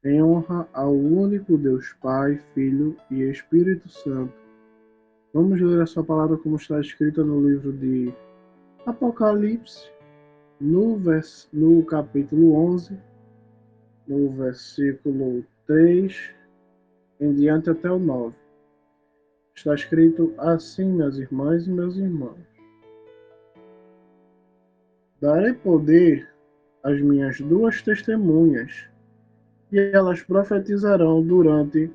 em honra ao único Deus Pai, Filho e Espírito Santo. Vamos ler a sua palavra como está escrita no livro de Apocalipse, no capítulo 11, no versículo 3 em diante até o 9. Está escrito assim, minhas irmãs e meus irmãos: darei poder às minhas duas testemunhas, e elas profetizarão durante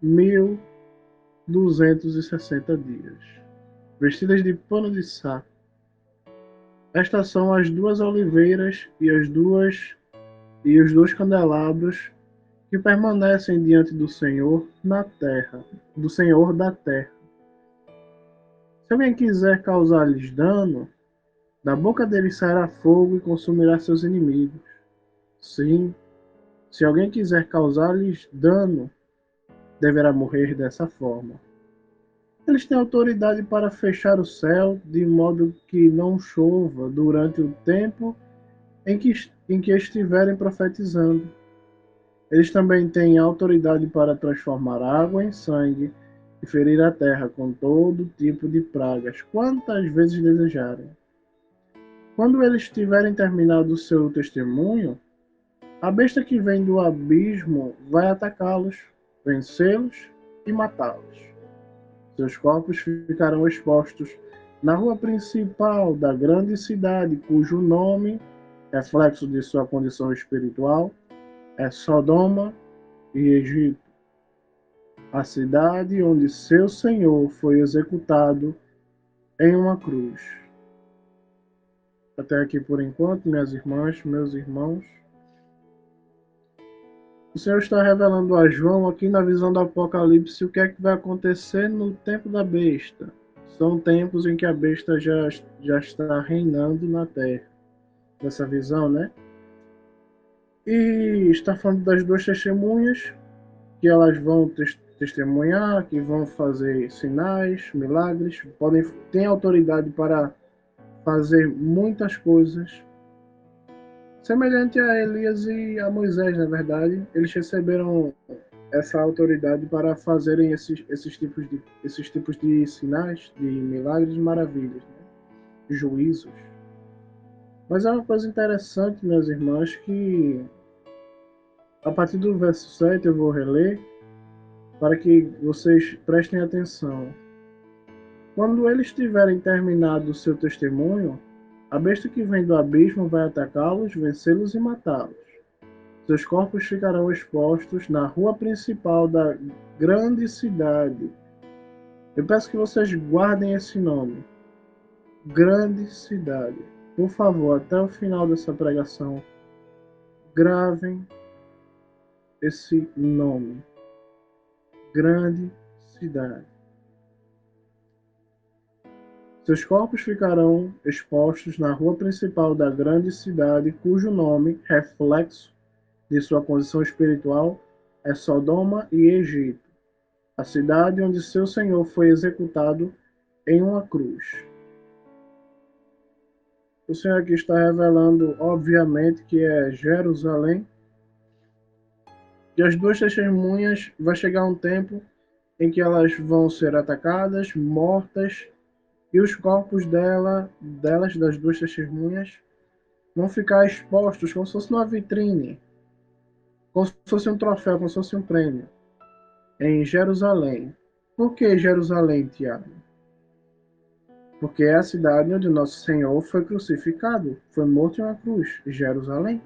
1260 dias, vestidas de pano de saco. Estas são as duas oliveiras e os dois candelabros que permanecem diante do Senhor na terra, do Senhor da terra. Se alguém quiser causar-lhes dano, da boca deles sairá fogo e consumirá seus inimigos. Sim, se alguém quiser causar-lhes dano, deverá morrer dessa forma. Eles têm autoridade para fechar o céu de modo que não chova durante o tempo em que estiverem profetizando. Eles também têm autoridade para transformar água em sangue e ferir a terra com todo tipo de pragas, quantas vezes desejarem. Quando eles tiverem terminado o seu testemunho, a besta que vem do abismo vai atacá-los, vencê-los e matá-los. Seus corpos ficarão expostos na rua principal da grande cidade, cujo nome, reflexo de sua condição espiritual, é Sodoma e Egito, a cidade onde seu Senhor foi executado em uma cruz. Até aqui por enquanto, minhas irmãs, meus irmãos. O Senhor está revelando a João aqui na visão do Apocalipse o que é que vai acontecer no tempo da besta. São tempos em que a besta já está reinando na terra. Nessa visão, né? E está falando das duas testemunhas, que elas vão testemunhar, que vão fazer sinais, milagres, têm autoridade para fazer muitas coisas. Semelhante a Elias e a Moisés, na verdade, eles receberam essa autoridade para fazerem esses tipos de sinais, de milagres e maravilhas, né? Juízos. Mas é uma coisa interessante, minhas irmãs, que a partir do verso 7 eu vou reler para que vocês prestem atenção. Quando eles tiverem terminado o seu testemunho, a besta que vem do abismo vai atacá-los, vencê-los e matá-los. Seus corpos ficarão expostos na rua principal da grande cidade. Eu peço que vocês guardem esse nome, grande cidade. Por favor, até o final dessa pregação, gravem esse nome, grande cidade. Seus corpos ficarão expostos na rua principal da grande cidade, cujo nome, reflexo de sua condição espiritual, é Sodoma e Egito, a cidade onde seu Senhor foi executado em uma cruz. O Senhor aqui está revelando, obviamente, que é Jerusalém, e as duas testemunhas vai chegar um tempo em que elas vão ser atacadas, mortas, e os corpos das duas testemunhas, vão ficar expostos como se fosse numa vitrine, como se fosse um troféu, como se fosse um prêmio, em Jerusalém. Por que Jerusalém, Tiago? Porque é a cidade onde nosso Senhor foi crucificado, foi morto em uma cruz, Jerusalém.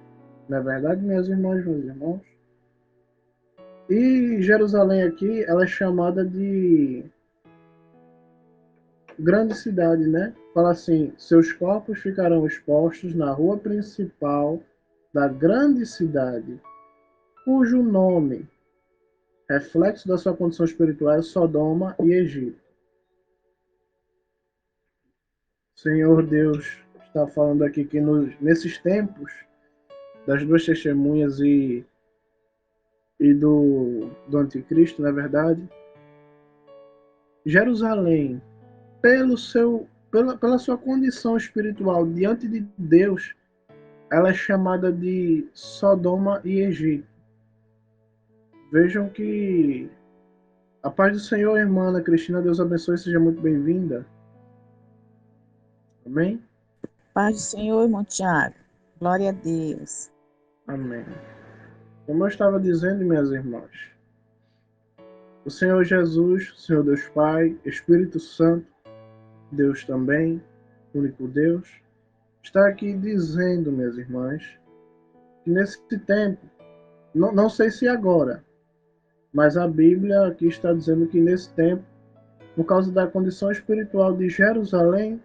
Não é verdade, minhas irmãs, meus irmãos? E Jerusalém aqui, ela é chamada de grande cidade, né? Fala assim: seus corpos ficarão expostos na rua principal da grande cidade, cujo nome, reflexo da sua condição espiritual, é Sodoma e Egito. Senhor Deus está falando aqui que nesses tempos das duas testemunhas e do anticristo, na verdade, Jerusalém, pela sua condição espiritual diante de Deus, ela é chamada de Sodoma e Egito. Vejam que a paz do Senhor, irmã Ana Cristina, Deus abençoe, seja muito bem-vinda. Amém? Paz do Senhor, irmão Tiago. Glória a Deus. Amém. Como eu estava dizendo, minhas irmãs, o Senhor Jesus, o Senhor Deus Pai, Espírito Santo, Deus também, único Deus, está aqui dizendo, minhas irmãs, que nesse tempo, não sei se agora, mas a Bíblia aqui está dizendo que nesse tempo, por causa da condição espiritual de Jerusalém,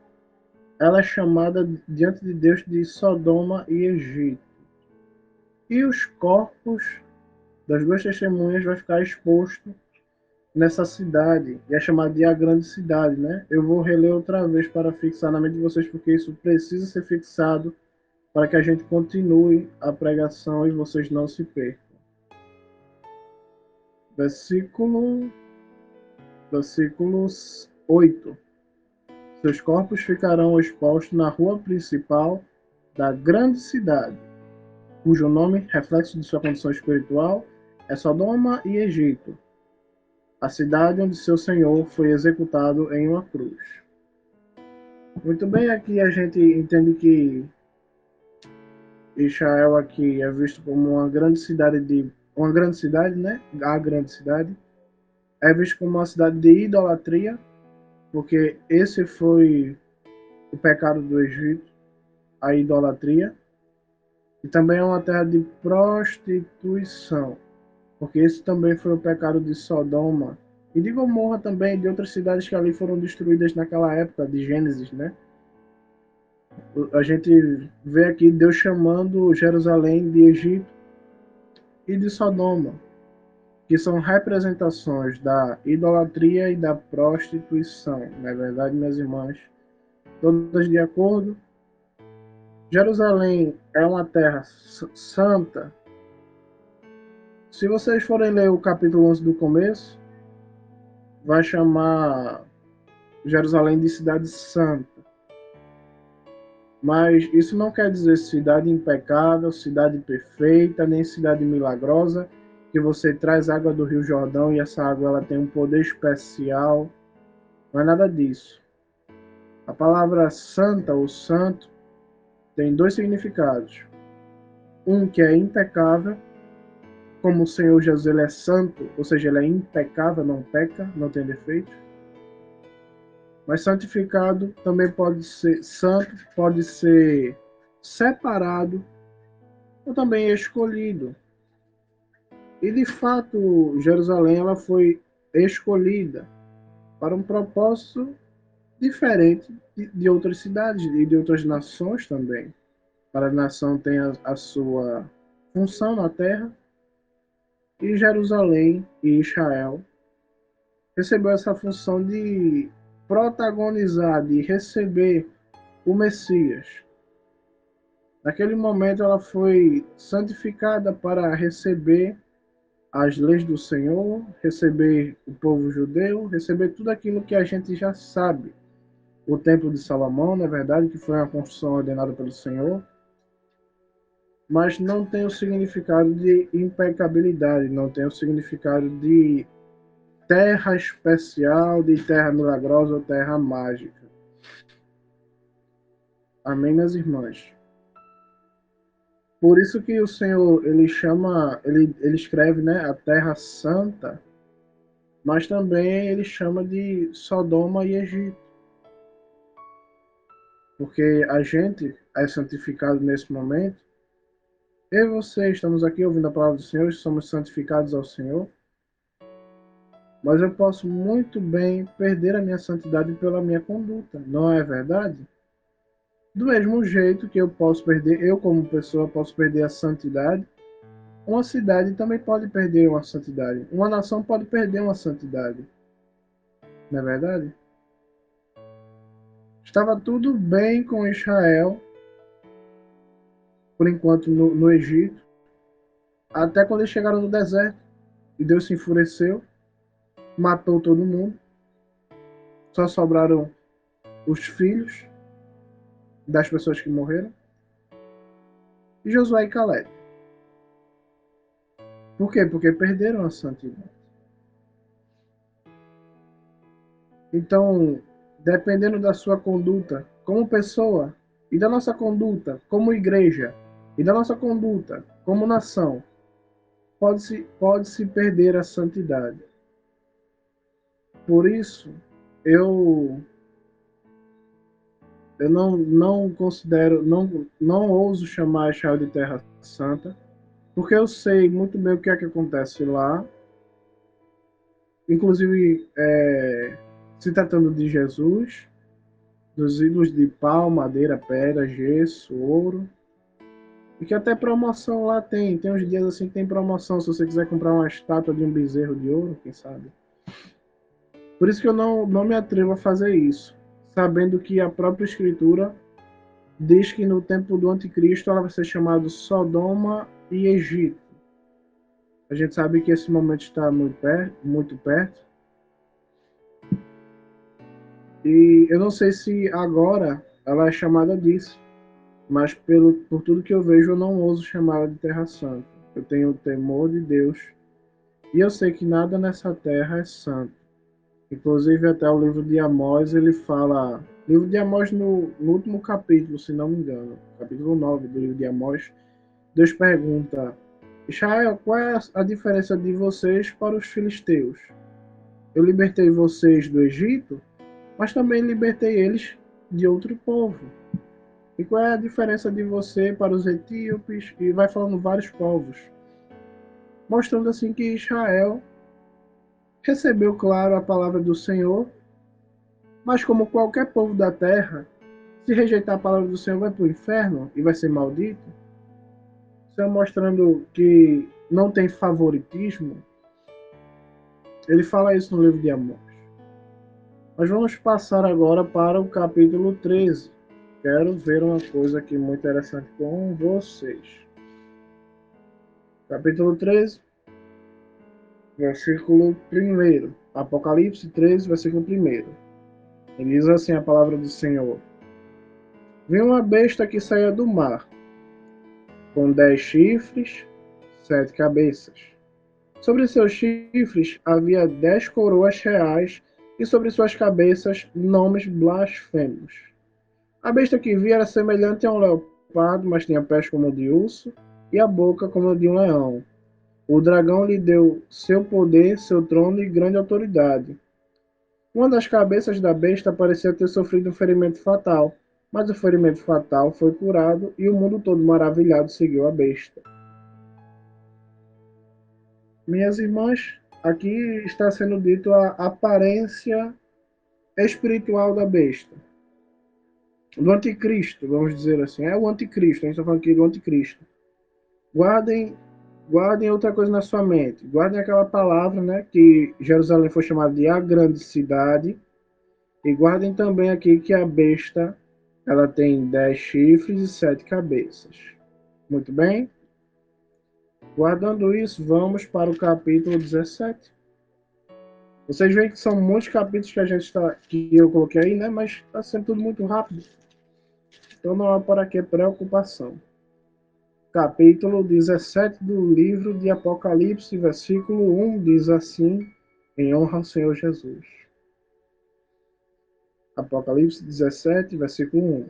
ela é chamada diante de Deus de Sodoma e Egito. E os corpos das duas testemunhas vai ficar exposto nessa cidade, e é chamada de a grande cidade, né? Eu vou reler outra vez para fixar na mente de vocês, porque isso precisa ser fixado para que a gente continue a pregação e vocês não se percam. Versículo 8. Seus corpos ficarão expostos na rua principal da grande cidade, cujo nome, reflexo de sua condição espiritual, é Sodoma e Egito, a cidade onde seu Senhor foi executado em uma cruz. Muito bem, aqui a gente entende que Israel aqui é visto como uma grande cidade, né? A grande cidade é visto como uma cidade de idolatria, porque esse foi o pecado do Egito, a idolatria, e também é uma terra de prostituição, porque esse também foi o pecado de Sodoma e de Gomorra também, de outras cidades que ali foram destruídas naquela época de Gênesis, né? A gente vê aqui Deus chamando Jerusalém de Egito e de Sodoma, que são representações da idolatria e da prostituição, não é verdade, minhas irmãs? Todas de acordo? Jerusalém é uma terra santa. Se vocês forem ler o capítulo 11 do começo, vai chamar Jerusalém de cidade santa. Mas isso não quer dizer cidade impecável, cidade perfeita, nem cidade milagrosa, que você traz água do Rio Jordão e essa água ela tem um poder especial. Não é nada disso. A palavra santa ou santo tem dois significados. Um que é impecável, como o Senhor Jesus ele é santo, ou seja, ele é impecável, não peca, não tem defeito. Mas santificado também pode ser santo, pode ser separado ou também escolhido. E de fato, Jerusalém ela foi escolhida para um propósito diferente de outras cidades e de outras nações também. Cada nação tem a sua função na terra, e Jerusalém e Israel recebeu essa função de protagonizar, de receber o Messias. Naquele momento ela foi santificada para receber as leis do Senhor, receber o povo judeu, receber tudo aquilo que a gente já sabe. O Templo de Salomão, na verdade, que foi uma construção ordenada pelo Senhor, mas não tem o significado de impecabilidade, não tem o significado de terra especial, de terra milagrosa ou terra mágica. Amém, minhas irmãs? Por isso que o Senhor, ele escreve, né, a terra santa, mas também ele chama de Sodoma e Egito. Porque a gente é santificado nesse momento. Eu e você estamos aqui ouvindo a palavra do Senhor, somos santificados ao Senhor. Mas eu posso muito bem perder a minha santidade pela minha conduta, não é verdade? Do mesmo jeito que eu posso perder, eu como pessoa posso perder a santidade, uma cidade também pode perder uma santidade. Uma nação pode perder uma santidade. Não é verdade? Estava tudo bem com Israel, por enquanto no Egito, até quando eles chegaram no deserto e Deus se enfureceu, matou todo mundo, só sobraram os filhos das pessoas que morreram, e Josué e Caleb. Por quê? Porque perderam a santidade. Então, dependendo da sua conduta como pessoa, e da nossa conduta como igreja, e da nossa conduta como nação, pode-se perder a santidade. Por isso, eu, eu não considero, não ouso chamar Israel de Terra Santa, porque eu sei muito bem o que é que acontece lá, inclusive se tratando de Jesus, dos ídolos de pau, madeira, pedra, gesso, ouro. E que até promoção lá tem. Tem uns dias assim que tem promoção. Se você quiser comprar uma estátua de um bezerro de ouro, quem sabe. Por isso que eu não me atrevo a fazer isso. Sabendo que a própria Escritura diz que no tempo do Anticristo ela vai ser chamada Sodoma e Egito. A gente sabe que esse momento está muito perto, muito perto. E eu não sei se agora ela é chamada disso. Mas por tudo que eu vejo, eu não ouso chamá-la de Terra Santa. Eu tenho o temor de Deus e eu sei que nada nessa terra é santo. Inclusive, até o livro de Amós, ele fala. Livro de Amós, no último capítulo, se não me engano, capítulo 9 do livro de Amós, Deus pergunta: Israel, qual é a diferença de vocês para os filisteus? Eu libertei vocês do Egito, mas também libertei eles de outro povo. E qual é a diferença de você para os etíopes? E vai falando vários povos, mostrando assim que Israel recebeu, claro, a palavra do Senhor, mas como qualquer povo da terra, se rejeitar a palavra do Senhor vai para o inferno e vai ser maldito. O Senhor mostrando que não tem favoritismo, ele fala isso no livro de Amós. Mas vamos passar agora para o capítulo 13. Quero ver uma coisa aqui muito interessante com vocês. Capítulo 13, versículo 1. Apocalipse 13, versículo 1. Ele diz assim a palavra do Senhor: Vi uma besta que saía do mar, com 10 chifres, 7 cabeças. Sobre seus chifres havia 10 coroas reais, e sobre suas cabeças nomes blasfemos. A besta que vi era semelhante a um leopardo, mas tinha pés como de urso, e a boca como a de um leão. O dragão lhe deu seu poder, seu trono e grande autoridade. Uma das cabeças da besta parecia ter sofrido um ferimento fatal, mas o ferimento fatal foi curado e o mundo todo maravilhado seguiu a besta. Minhas irmãs, aqui está sendo dito a aparência espiritual da besta. Do anticristo, vamos dizer assim. É o anticristo, a gente está falando aqui do anticristo. Guardem, guardem outra coisa na sua mente. Guardem aquela palavra, né, que Jerusalém foi chamada de a grande cidade. E guardem também aqui que a besta ela tem 10 chifres e 7 cabeças. Muito bem? Guardando isso, vamos para o capítulo 17. Vocês veem que são muitos capítulos que eu coloquei aí, né? Mas está sendo tudo muito rápido. Então não há para que preocupação. Capítulo 17 do livro de Apocalipse, versículo 1, diz assim, em honra ao Senhor Jesus. Apocalipse 17, versículo 1.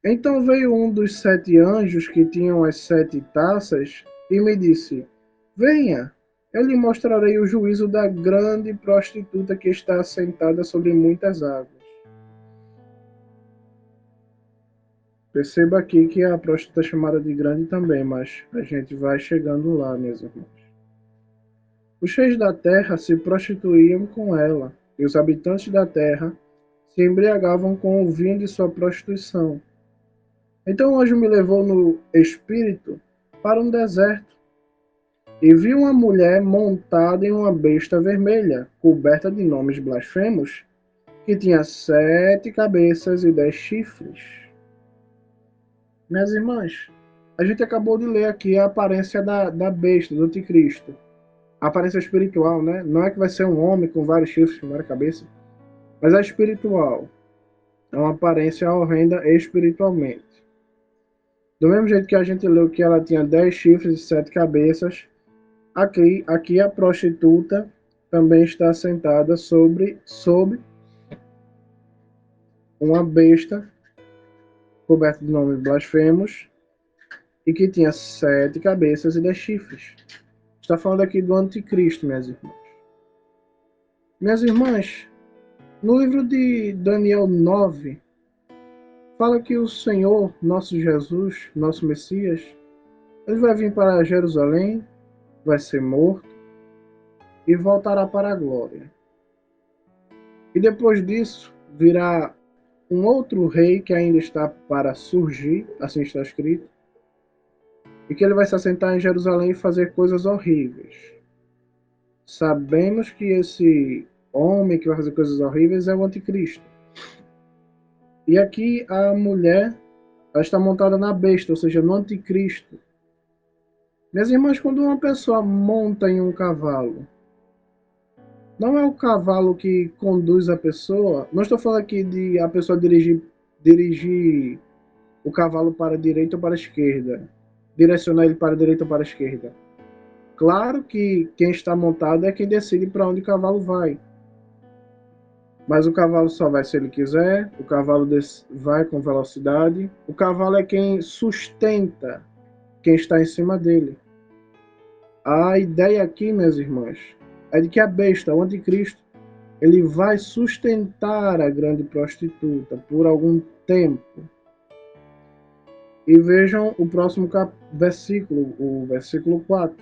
Então veio um dos 7 anjos que tinham as 7 taças e me disse: Venha, eu lhe mostrarei o juízo da grande prostituta que está assentada sobre muitas águas. Perceba aqui que a prostituta é chamada de grande também, mas a gente vai chegando lá, meus irmãos. Os reis da terra se prostituíam com ela, e os habitantes da terra se embriagavam com o vinho de sua prostituição. Então o anjo me levou no espírito para um deserto, e vi uma mulher montada em uma besta vermelha, coberta de nomes blasfemos, que tinha 7 cabeças e 10 chifres. Minhas irmãs, a gente acabou de ler aqui a aparência da besta, do anticristo. A aparência espiritual, né? Não é que vai ser um homem com vários chifres, com várias cabeças, mas é espiritual. É uma aparência horrenda espiritualmente. Do mesmo jeito que a gente leu que ela tinha 10 chifres e 7 cabeças, Aqui a prostituta também está sentada sob uma besta coberta de nomes blasfemos e que tinha 7 cabeças e 10 chifres. Está falando aqui do anticristo, minhas irmãs. Minhas irmãs, no livro de Daniel 9, fala que o Senhor, nosso Jesus, nosso Messias, ele vai vir para Jerusalém, vai ser morto e voltará para a glória. E depois disso virá um outro rei que ainda está para surgir, assim está escrito, e que ele vai se assentar em Jerusalém e fazer coisas horríveis. Sabemos que esse homem que vai fazer coisas horríveis é o anticristo. E aqui a mulher, ela está montada na besta, ou seja, no anticristo. Minhas irmãs, quando uma pessoa monta em um cavalo, não é o cavalo que conduz a pessoa. Não estou falando aqui de a pessoa dirigir o cavalo para a direita ou para a esquerda, direcionar ele para a direita ou para a esquerda. Claro que quem está montado é quem decide para onde o cavalo vai. Mas o cavalo só vai se ele quiser, o cavalo vai com velocidade. O cavalo é quem sustenta quem está em cima dele. A ideia aqui, minhas irmãs, é de que a besta, o anticristo, ele vai sustentar a grande prostituta por algum tempo. E vejam o próximo versículo, o versículo 4.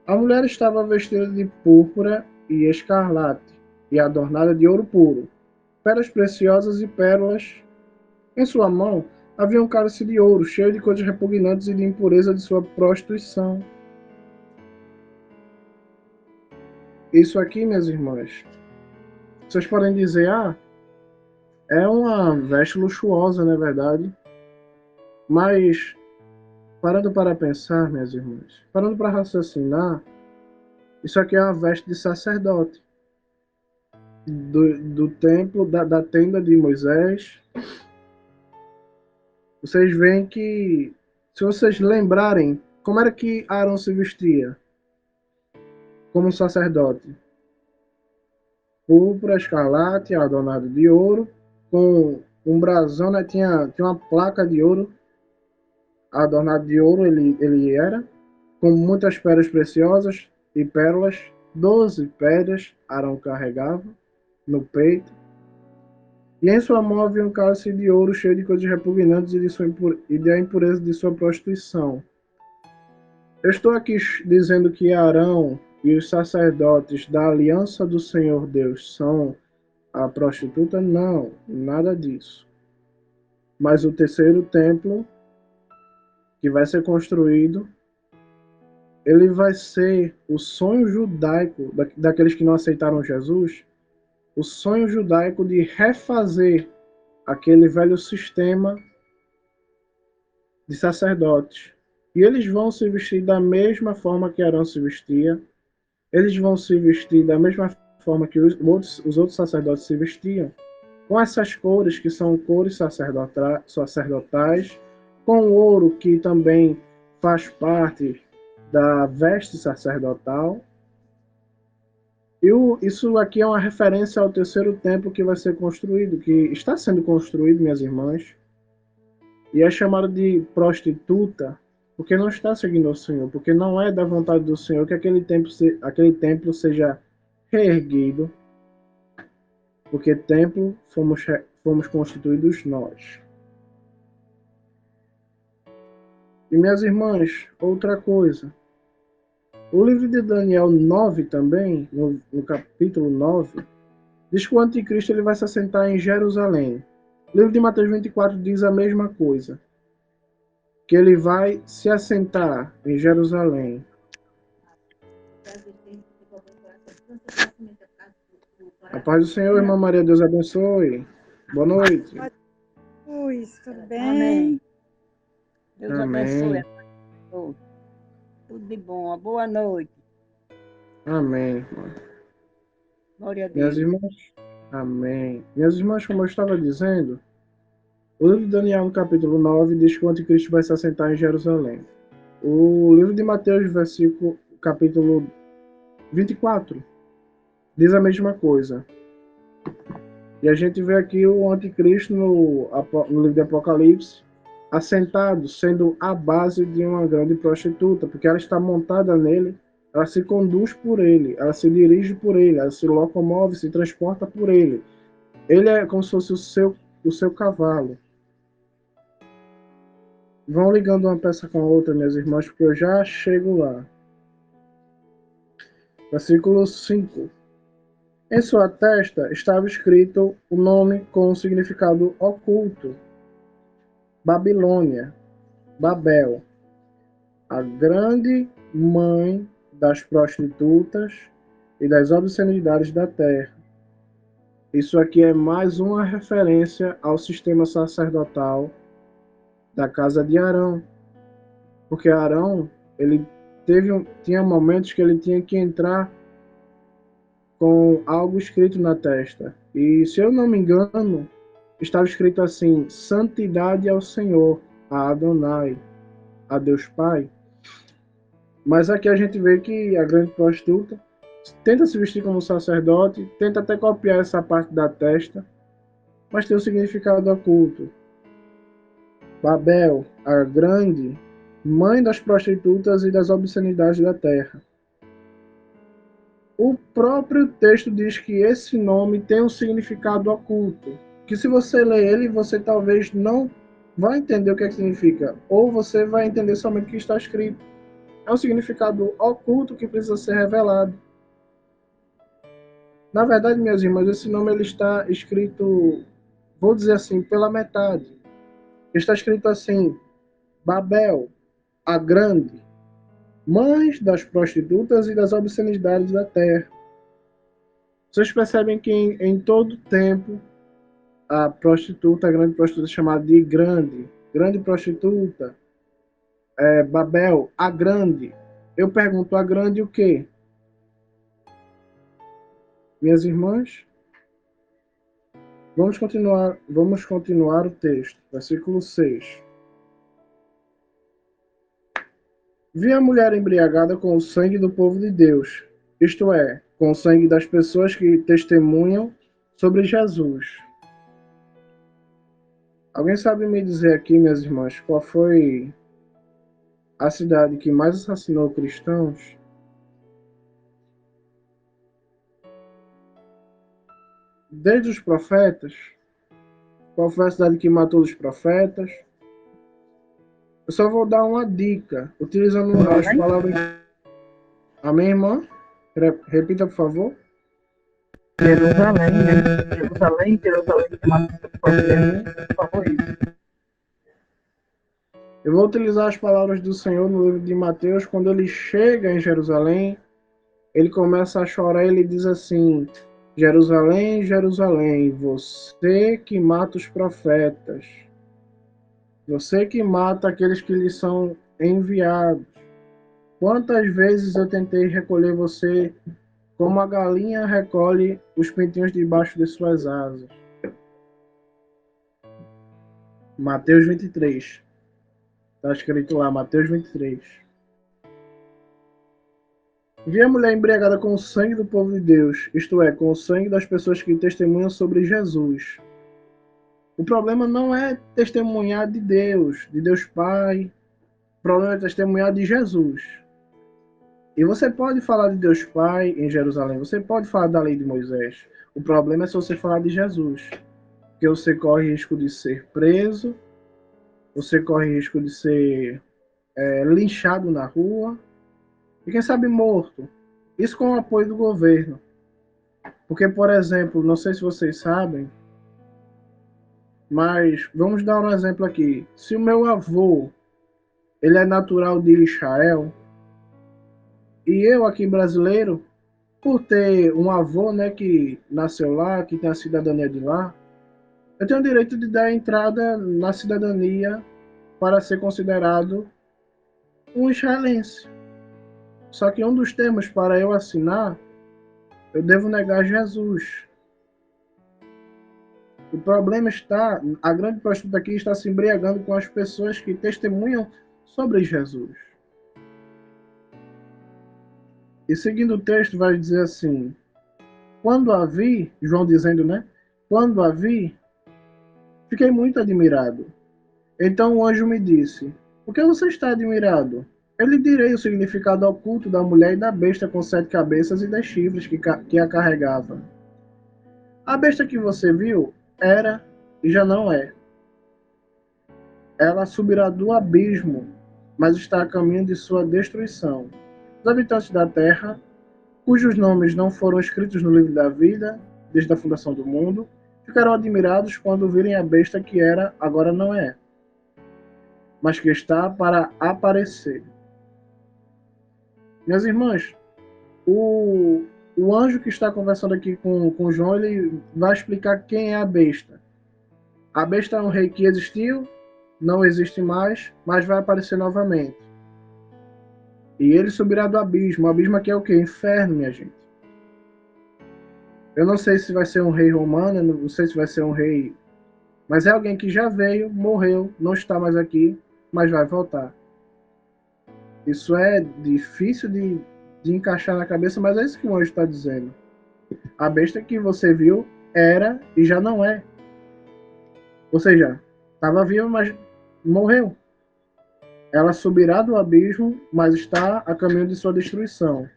A mulher estava vestida de púrpura e escarlate, e adornada de ouro puro, pedras preciosas e pérolas. Em sua mão havia um cálice de ouro, cheio de coisas repugnantes e de impureza de sua prostituição. Isso aqui, minhas irmãs, vocês podem dizer, é uma veste luxuosa, não é verdade? Mas, parando para pensar, minhas irmãs, parando para raciocinar, isso aqui é uma veste de sacerdote. Do templo, da tenda de Moisés. Vocês veem que, se vocês lembrarem, como era que Arão se vestia? Como um sacerdote. Púrpura, escarlate, adornado de ouro, com um brasão, né? Tinha uma placa de ouro, adornado de ouro ele era, com muitas pedras preciosas e pérolas, 12 pedras Arão carregava no peito. E em sua mão havia um cálice de ouro cheio de coisas repugnantes e da impureza de sua prostituição. Eu estou aqui dizendo que Arão e os sacerdotes da aliança do Senhor Deus são a prostituta? Não, nada disso. Mas o terceiro templo, que vai ser construído, ele vai ser o sonho judaico daqueles que não aceitaram Jesus, o sonho judaico de refazer aquele velho sistema de sacerdotes. E eles vão se vestir da mesma forma que Arão se vestia, eles vão se vestir da mesma forma que os outros sacerdotes se vestiam, com essas cores que são cores sacerdotais, com o ouro que também faz parte da veste sacerdotal. E isso aqui é uma referência ao terceiro templo que vai ser construído, que está sendo construído, minhas irmãs, e é chamado de prostituta, porque não está seguindo ao Senhor, porque não é da vontade do Senhor que aquele templo seja reerguido, porque templo fomos constituídos nós. E minhas irmãs, outra coisa, o livro de Daniel 9 também, no capítulo 9, diz que o anticristo ele vai se assentar em Jerusalém. O livro de Mateus 24 diz a mesma coisa, que ele vai se assentar em Jerusalém. A paz do Senhor, irmã Maria, Deus abençoe. Boa noite. Luiz, tudo bem? Amém. Deus Amém. abençoe. Tudo de bom. Uma boa noite. Amém, irmã. Glória a Minhas Deus. irmãs, amém. Minhas irmãs, como eu estava dizendo, o livro de Daniel, no capítulo 9, diz que o anticristo vai se assentar em Jerusalém. O livro de Mateus, capítulo 24, diz a mesma coisa. E a gente vê aqui o anticristo no livro de Apocalipse, assentado, sendo a base de uma grande prostituta, porque ela está montada nele, ela se conduz por ele, ela se dirige por ele, ela se locomove, se transporta por ele. Ele é como se fosse o seu cavalo. Vão ligando uma peça com a outra, minhas irmãs, porque eu já chego lá. Versículo 5. Em sua testa estava escrito o nome com um significado oculto: Babilônia, Babel, a grande mãe das prostitutas e das obscenidades da terra. Isso aqui é mais uma referência ao sistema sacerdotal da casa de Arão, porque Arão, ele tinha momentos que ele tinha que entrar com algo escrito na testa. E se eu não me engano, estava escrito assim: santidade ao Senhor, a Adonai, a Deus Pai. Mas aqui a gente vê que a grande prostituta tenta se vestir como sacerdote, tenta até copiar essa parte da testa, mas tem um significado oculto. Babel, a grande mãe das prostitutas e das obscenidades da terra. O próprio texto diz que esse nome tem um significado oculto, que se você ler ele, você talvez não vai entender o que significa, ou você vai entender somente o que está escrito. É um significado oculto que precisa ser revelado. Na verdade, minhas irmãs, esse nome ele está escrito, vou dizer assim, pela metade. Está escrito assim: Babel, a grande, mãe das prostitutas e das obscenidades da terra. Vocês percebem que em todo tempo a prostituta, a grande prostituta chamada de grande prostituta, Babel, a grande. Eu pergunto, a grande o quê? Minhas irmãs, vamos continuar o texto, versículo 6. Vi a mulher embriagada com o sangue do povo de Deus, isto é, com o sangue das pessoas que testemunham sobre Jesus. Alguém sabe me dizer aqui, minhas irmãs, qual foi a cidade que mais assassinou cristãos? Desde os profetas? Qual foi a cidade que matou os profetas? Eu só vou dar uma dica, utilizando as palavras. Amém, irmã? Repita, por favor. Jerusalém, né? Jerusalém, que matou os profetas favoritos. Eu vou utilizar as palavras do Senhor no livro de Mateus. Quando ele chega em Jerusalém, ele começa a chorar e ele diz assim: Jerusalém, Jerusalém, você que mata os profetas, você que mata aqueles que lhe são enviados. Quantas vezes eu tentei recolher você como a galinha recolhe os pintinhos debaixo de suas asas. Mateus 23. Está escrito lá, Mateus 23. Vi a mulher embriagada com o sangue do povo de Deus, isto é, com o sangue das pessoas que testemunham sobre Jesus. O problema não é testemunhar de Deus Pai. O problema é testemunhar de Jesus. E você pode falar de Deus Pai em Jerusalém, você pode falar da lei de Moisés. O problema é se você falar de Jesus. Porque você corre risco de ser preso, você corre risco de ser linchado na rua, e quem sabe morto. Isso com o apoio do governo. Porque, por exemplo, não sei se vocês sabem, mas vamos dar um exemplo aqui. Se o meu avô ele é natural de Israel, e eu aqui brasileiro, por ter um avô, né, que nasceu lá, que tem a cidadania de lá, eu tenho o direito de dar entrada na cidadania para ser considerado um israelense. Só que um dos termos para eu assinar, eu devo negar Jesus. O problema está, a grande prostituta aqui está se embriagando com as pessoas que testemunham sobre Jesus. E seguindo o texto, vai dizer assim: quando a vi, João dizendo, né? Quando a vi, fiquei muito admirado. Então o anjo me disse: por que você está admirado? Eu lhe direi o significado oculto da mulher e da besta com 7 cabeças e 10 chifres que a carregava. A besta que você viu era e já não é. Ela subirá do abismo, mas está a caminho de sua destruição. Os habitantes da terra, cujos nomes não foram escritos no livro da vida, desde a fundação do mundo, ficarão admirados quando virem a besta que era, agora não é, mas que está para aparecer. Minhas irmãs, o anjo que está conversando aqui com João, ele vai explicar quem é a besta. A besta é um rei que existiu, não existe mais, mas vai aparecer novamente. E ele subirá do abismo. O abismo aqui é o quê? Inferno, minha gente. Eu não sei se vai ser um rei romano, não sei se vai ser um rei... Mas é alguém que já veio, morreu, não está mais aqui, mas vai voltar. Isso é difícil de encaixar na cabeça, mas é isso que o anjo está dizendo. A besta que você viu era e já não é. Ou seja, estava viva, mas morreu. Ela subirá do abismo, mas está a caminho de sua destruição.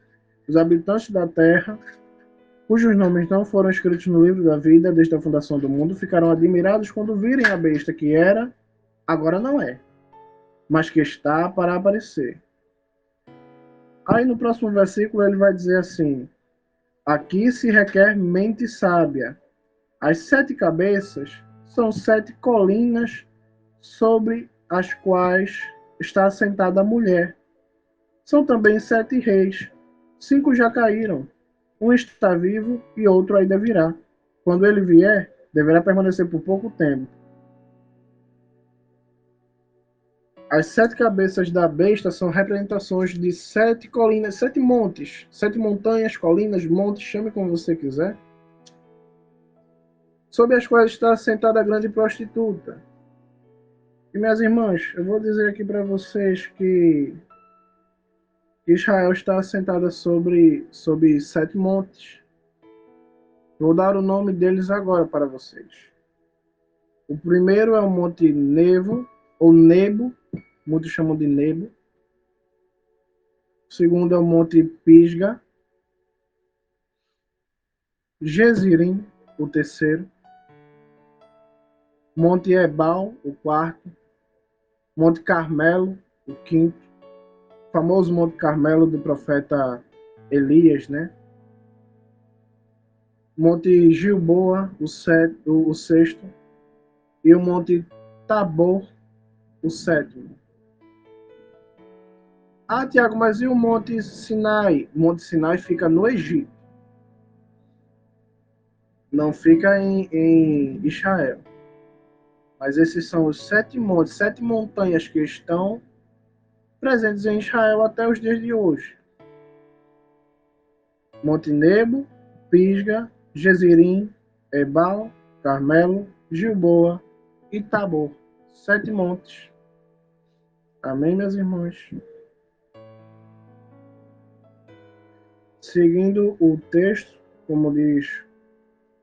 Os habitantes da terra, cujos nomes não foram escritos no livro da vida desde a fundação do mundo, ficarão admirados quando virem a besta que era, agora não é, mas que está para aparecer. Aí no próximo versículo ele vai dizer assim: aqui se requer mente sábia. As 7 cabeças são 7 colinas sobre as quais está assentada a mulher. São também 7 reis. 5 já caíram. Um está vivo e outro ainda virá. Quando ele vier, deverá permanecer por pouco tempo. As 7 cabeças da besta são representações de 7 colinas, 7 montes, 7 montanhas, colinas, montes, chame como você quiser, sobre as quais está assentada a grande prostituta. E minhas irmãs, eu vou dizer aqui para vocês que Israel está assentada sobre 7 montes. Vou dar o nome deles agora para vocês. O primeiro é o Monte Nevo, ou Nebo, muitos chamam de Nebo. O segundo é o Monte Pisga. Gezirim, o terceiro. Monte Ebal, o quarto. Monte Carmelo, o quinto. O famoso Monte Carmelo do profeta Elias, né? Monte Gilboa, o sexto. E o Monte Tabor, o sétimo. Ah, Tiago, mas e o Monte Sinai? O Monte Sinai fica no Egito. Não fica em Israel. Mas esses são os 7 montes, 7 montanhas que estão presentes em Israel até os dias de hoje. Monte Nebo, Pisga, Gezirim, Ebal, Carmelo, Gilboa e Tabor. 7 montes. Amém, meus irmãos? Seguindo o texto, como diz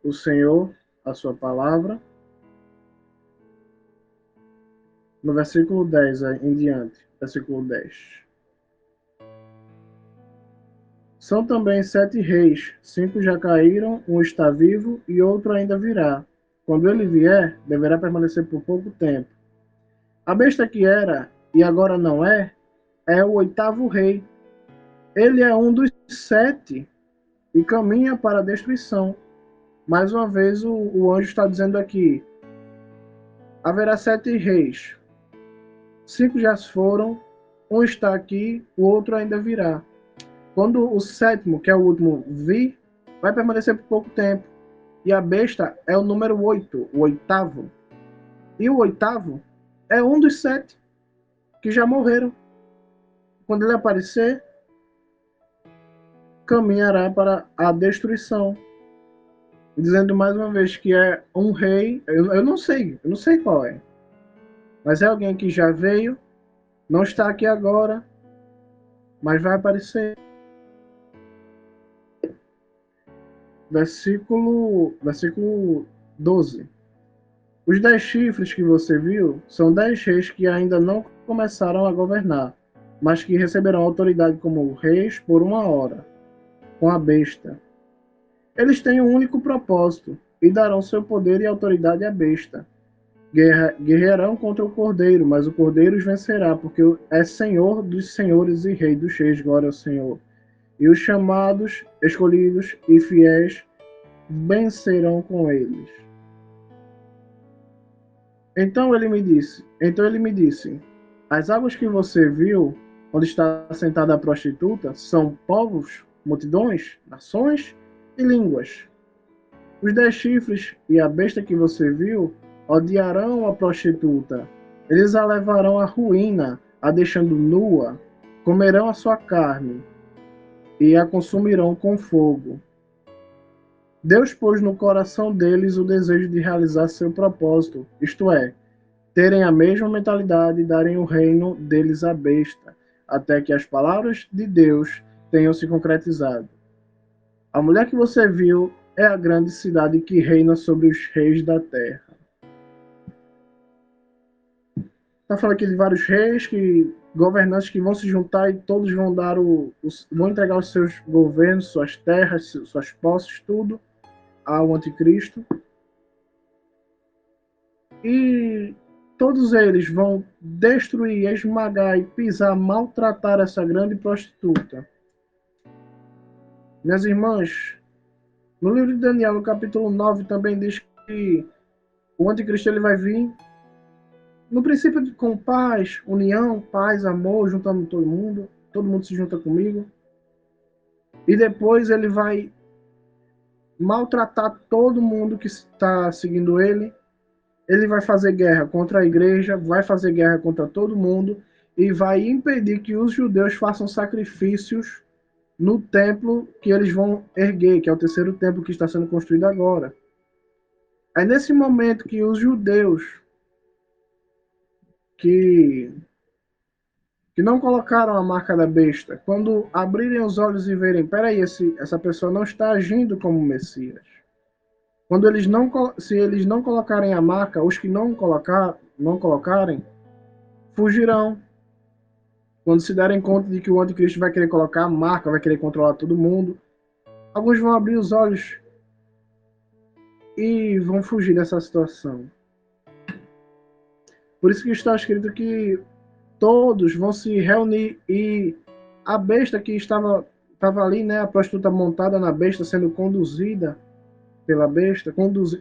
o Senhor, a sua palavra, no versículo 10 em diante, versículo 10. São também 7 reis, 5 já caíram, um está vivo e outro ainda virá. Quando ele vier, deverá permanecer por pouco tempo. A besta que era e agora não é o 8º rei. Ele é um dos 7 e caminha para a destruição. Mais uma vez o anjo está dizendo aqui: haverá 7 reis. 5 já foram, um está aqui, o outro ainda virá. Quando o 7º, que é o último, vir, vai permanecer por pouco tempo. E a besta é o número 8, o 8º. E o 8º é um dos 7 que já morreram. Quando ele aparecer, caminhará para a destruição. Dizendo mais uma vez que é um rei, eu não sei qual é. Mas é alguém que já veio, não está aqui agora, mas vai aparecer. versículo 12. Os 10 chifres que você viu são 10 reis que ainda não começaram a governar, mas que receberão autoridade como reis por 1 hora, com a besta. Eles têm um único propósito, e darão seu poder e autoridade à besta. Guerrearão contra o Cordeiro, mas o Cordeiro os vencerá, porque é Senhor dos senhores e Rei dos reis, glória ao Senhor. E os chamados, escolhidos e fiéis vencerão com eles. Então ele me disse, as águas que você viu, onde está sentada a prostituta, são povos, multidões, nações e línguas. Os 10 chifres e a besta que você viu odiarão a prostituta. Eles a levarão à ruína, a deixando nua, comerão a sua carne e a consumirão com fogo. Deus pôs no coração deles o desejo de realizar seu propósito, isto é, terem a mesma mentalidade e darem o reino deles à besta, até que as palavras de Deus tenham se concretizado. A mulher que você viu é a grande cidade que reina sobre os reis da terra. Está falando aqui de vários reis, governantes que vão se juntar e todos vão vão entregar os seus governos, suas terras, suas posses, tudo ao anticristo. E todos eles vão destruir, esmagar e pisar, maltratar essa grande prostituta. Minhas irmãs, no livro de Daniel, no capítulo 9, também diz que o anticristo ele vai vir no princípio com paz, união, paz, amor, juntando todo mundo se junta comigo. E depois ele vai maltratar todo mundo que está seguindo ele. Ele vai fazer guerra contra a igreja, vai fazer guerra contra todo mundo e vai impedir que os judeus façam sacrifícios no templo que eles vão erguer, que é o terceiro templo que está sendo construído agora. É nesse momento que os judeus que não colocaram a marca da besta, quando abrirem os olhos e verem, peraí, essa pessoa não está agindo como Messias. Quando se eles não colocarem a marca, os que não colocarem, fugirão. Quando se derem conta de que o anticristo vai querer colocar a marca, vai querer controlar todo mundo, alguns vão abrir os olhos e vão fugir dessa situação. Por isso que está escrito que todos vão se reunir e a besta que estava ali, né, a prostituta montada na besta, sendo conduzida pela besta,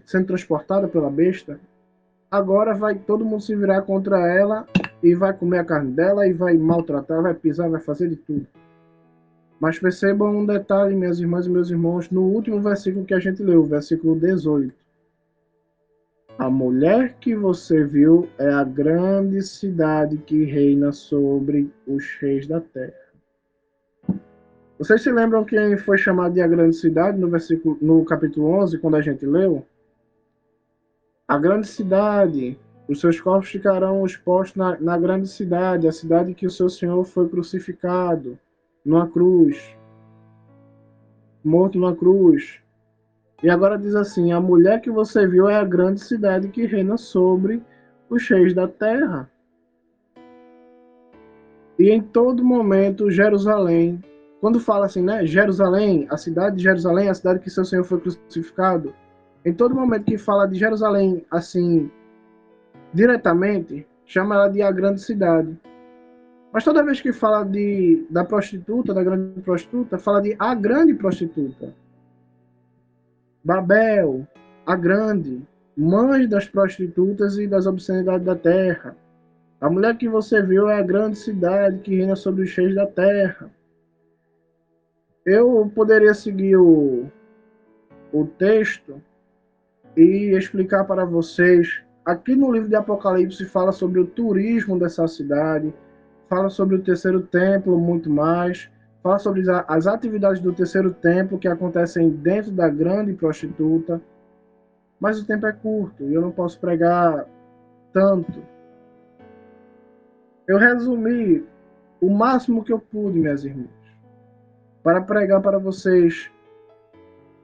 sendo transportada pela besta, agora vai todo mundo se virar contra ela e vai comer a carne dela e vai maltratar, vai pisar, vai fazer de tudo. Mas percebam um detalhe, minhas irmãs e meus irmãos, no último versículo que a gente leu, versículo 18. A mulher que você viu é a grande cidade que reina sobre os reis da terra. Vocês se lembram quem foi chamado de a grande cidade no capítulo 11, quando a gente leu? A grande cidade, os seus corpos ficarão expostos na grande cidade, a cidade que o seu Senhor foi crucificado numa cruz, morto numa cruz. E agora diz assim, a mulher que você viu é a grande cidade que reina sobre os reis da terra. E em todo momento, Jerusalém, quando fala assim, né, Jerusalém, a cidade de Jerusalém, a cidade que seu Senhor foi crucificado, em todo momento que fala de Jerusalém, assim, diretamente, chama ela de a grande cidade. Mas toda vez que fala da prostituta, da grande prostituta, fala de a grande prostituta. Babel, a grande, mãe das prostitutas e das obscenidades da terra. A mulher que você viu é a grande cidade que reina sobre os reis da terra. Eu poderia seguir o texto e explicar para vocês. Aqui no livro de Apocalipse fala sobre o turismo dessa cidade, fala sobre o terceiro templo, muito mais. Fala sobre as atividades do terceiro templo que acontecem dentro da grande prostituta. Mas o tempo é curto e eu não posso pregar tanto. Eu resumi o máximo que eu pude, minhas irmãs, para pregar para vocês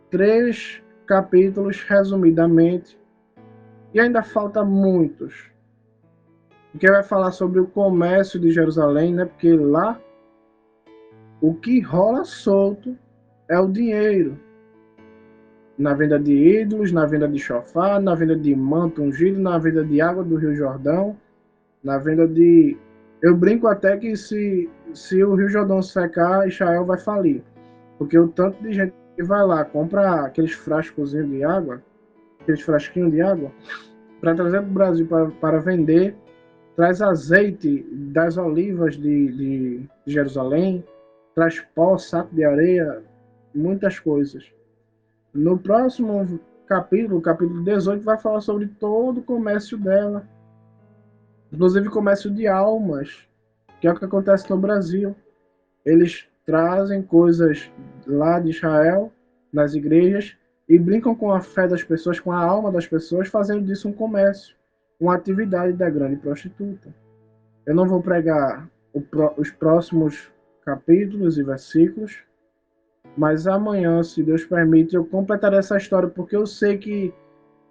3 capítulos, resumidamente, e ainda falta muitos. Porque vai falar sobre o comércio de Jerusalém, né? Porque lá o que rola solto é o dinheiro. Na venda de ídolos, na venda de chofar, na venda de manto ungido, na venda de água do Rio Jordão, na venda de... Eu brinco até que se o Rio Jordão secar, Israel vai falir. Porque o tanto de gente que vai lá, compra aqueles frascozinhos de água, aqueles frasquinhos de água, para trazer para o Brasil para vender, traz azeite das olivas de Jerusalém, traz pó, saco de areia, muitas coisas. No próximo capítulo, capítulo 18, vai falar sobre todo o comércio dela, inclusive comércio de almas, que é o que acontece no Brasil. Eles trazem coisas lá de Israel, nas igrejas, e brincam com a fé das pessoas, com a alma das pessoas, fazendo disso um comércio, uma atividade da grande prostituta. Eu não vou pregar os próximos capítulos e versículos, mas amanhã, se Deus permite, eu completarei essa história, porque eu sei que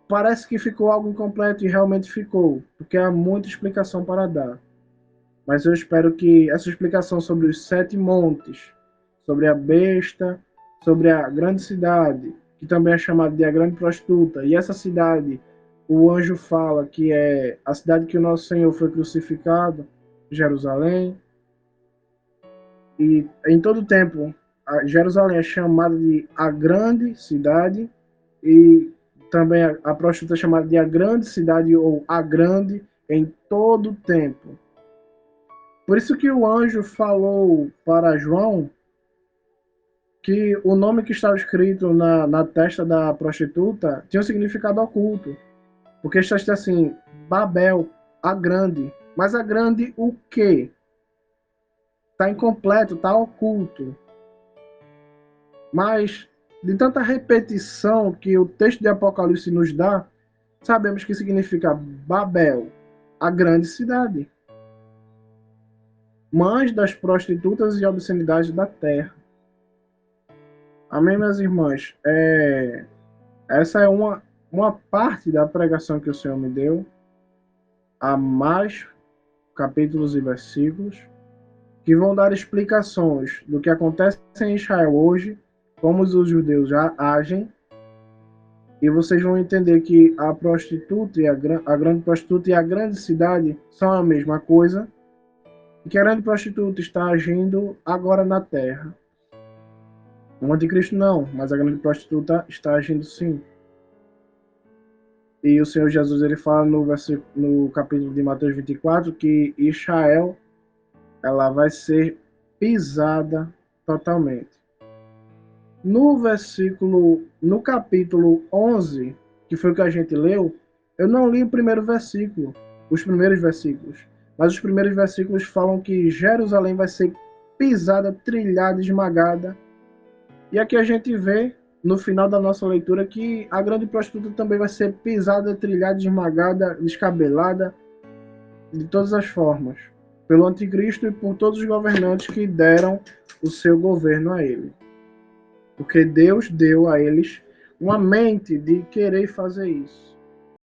parece que ficou algo incompleto e realmente ficou, porque há muita explicação para dar. Mas eu espero que essa explicação sobre os 7 montes, sobre a besta, sobre a grande cidade, que também é chamada de a grande prostituta, e essa cidade, o anjo fala que é a cidade que o nosso Senhor foi crucificado, Jerusalém, e em todo o tempo, Jerusalém é chamada de a grande cidade, e também a prostituta é chamada de a grande cidade ou a grande em todo o tempo. Por isso que o anjo falou para João que o nome que estava escrito na testa da prostituta tinha um significado oculto. Porque está escrito assim, Babel, a grande. Mas a grande o quê? Está incompleto, está oculto. Mas, de tanta repetição que o texto de Apocalipse nos dá, sabemos que significa Babel, a grande cidade. Mães das prostitutas e obscenidades da terra. Amém, minhas irmãs? Essa é uma parte da pregação que o Senhor me deu. Há mais capítulos e versículos que vão dar explicações do que acontece em Israel hoje, como os judeus já agem, e vocês vão entender que a prostituta e a grande prostituta e a grande cidade são a mesma coisa, e que a grande prostituta está agindo agora na terra. O anticristo não, mas a grande prostituta está agindo sim. E o Senhor Jesus ele fala no capítulo de Mateus 24 que Israel ela vai ser pisada totalmente. No capítulo 11, que foi o que a gente leu, eu não li o primeiro versículo, os primeiros versículos, mas os primeiros versículos falam que Jerusalém vai ser pisada, trilhada, esmagada. E aqui a gente vê, no final da nossa leitura, que a grande prostituta também vai ser pisada, trilhada, esmagada, descabelada, de todas as formas, pelo anticristo e por todos os governantes que deram o seu governo a ele. Porque Deus deu a eles uma mente de querer fazer isso.